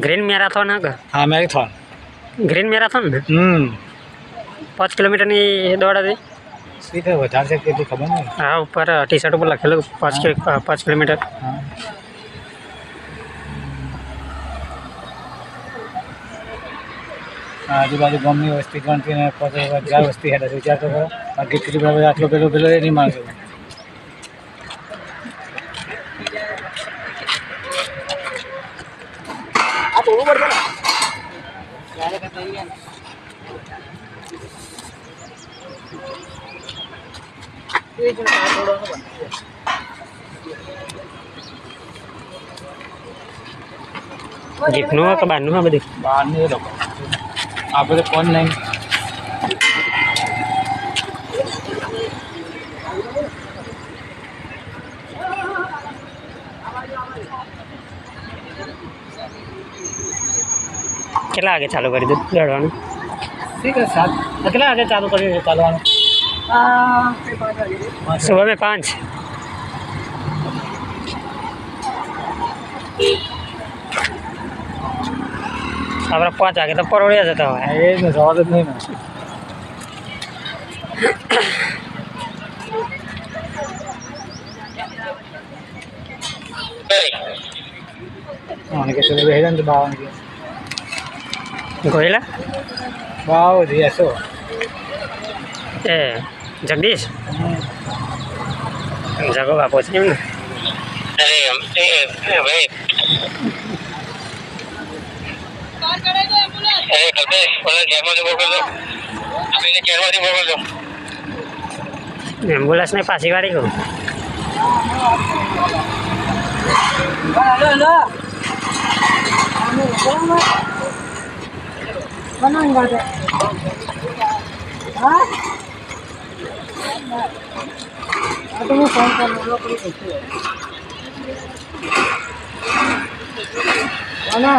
Green marathon है क्या? हाँ मैराथन। ग्रीन मैराथन ने 5 किलोमीटर ની દોડ હતી। सीधे વધારે છે કેટલી ખબર નહીં। हाँ ऊपर टी शर्ट पर लखेलू 5 किलोमीटर। हाँ આજુબાજુ ગામની વસ્તી ગણતી ને પોતે હજાર વસ્તી હેઠળ વિચાર તો કરો બાકી કેટલી બરાબર આટલો પેલો પેલો એ નહીં માગે। આ થોડું પડશે ને ત્યારે કે થઈ ગયા એ જ ના થોડો ન બને જીપનું કે બહારનું બધું બહારનું એ લોકો આપણે ઓનલાઈન કેટલા વાગે ચાલુ કરી દીધું દોડવાનું? ठीक है साथ कितना आगे चालू करिए चालवाना सुबह में 5। हमारा 5 आगे तो परोड़िया जाता हुआ है। ये में सवाल नहीं ना के चले भेजन तो बावन के गोहिला बाव जी ऐसो ए जगदीश जगो बापू છે ને। અરે ભાઈ अरे करते बोला कैमरा से बोल दो आपने कैमरा से बोल दो एम्बुलेंस ने पासी गाड़ी को हेलो बनान बात है हां तो मैं फोन कर लो कोई कैसे है ना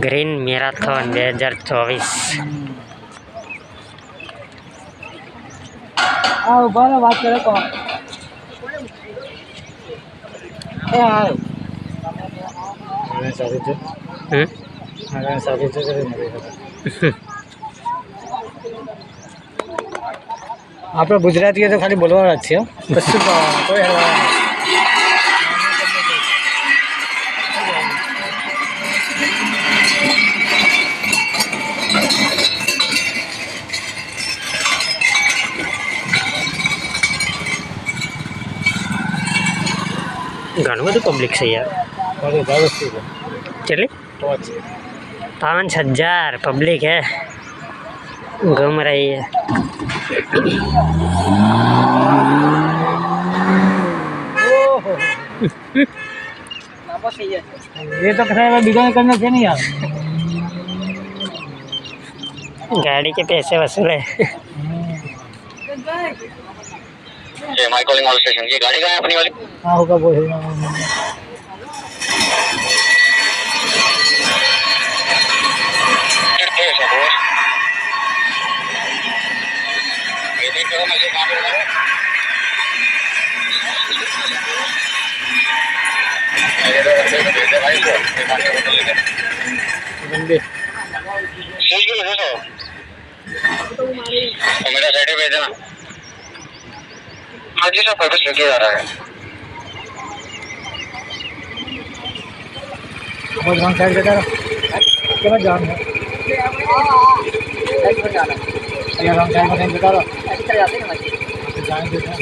ग्रीन मैराथन 2024 आओ बारे बात करे कौन ए आओ साथी से करे આપણે ગુજરાતી તો ખાલી બોલવાના જ છે કશું કોઈ હરવા ઘણું બધું પબ્લિક છે યાર। चलिए 5,000 पब्लिक है घूम रही है। ये तो बिगाड़ करना चाहिए नहीं यार गाड़ी के पैसे वसूले। माय कॉलिंग ऑल स्टेशन ये गाड़ी कहाँ है अपनी वाली? हाँ होगा वो है मेरा साइड भेज देना। हाँ जी सर पर्पस लेके जा रहा है। बहुत रॉन्ग साइड बेटा क्या जाम है ये रॉन्ग साइड में बता रहा चल जाते हैं जान देते हैं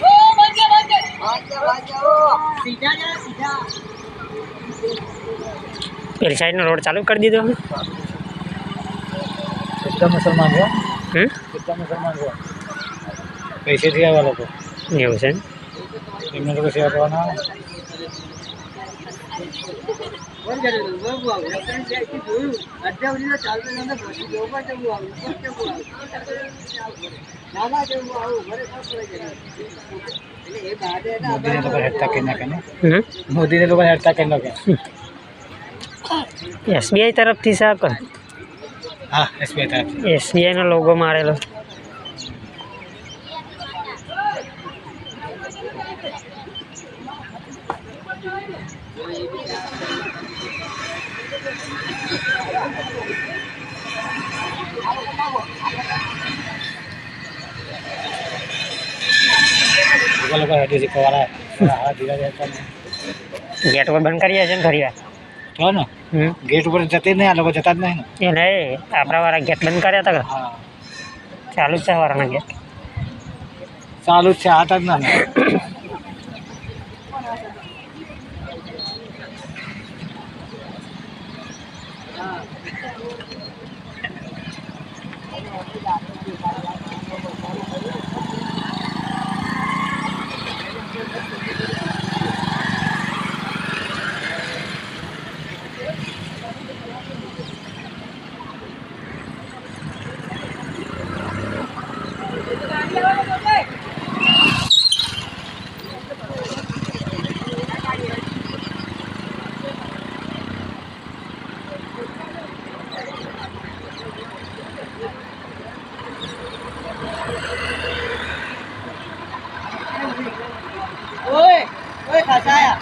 ओ बच जाओ सीधा जा सीधा पेली साइड नो रोड चालू कर दी दो। कितना मुसलमान हो कितना मुसलमान हो पैसे दिया वालों को એવું છે એમને તો સેવા કરવાના મોદી ને લોકો હેરતા કે ના કે મોદી ને લોકો હેરતા કે ના કે એસબીઆઈ તરફથી સાહેબ હા SBI તરફથી. SBIનો લોગો મારેલો. લોકો હેઠી શીખવાના હા ધીરે ધીરે ગેટ પર બંધ કરી છે ને ખરી વાર. તો ને ગેટ ઉપર જતી જ નહીં, આ લોકો જતા જ નહીં ને. એ નહીં, આપણા વાળા ગેટ બંધ કર્યા હતા કે હા ચાલુ જ છે વાળાના ગેટ. ચાલુ જ છે, આતા જ ના ને. Ôi, ôi thả sai à?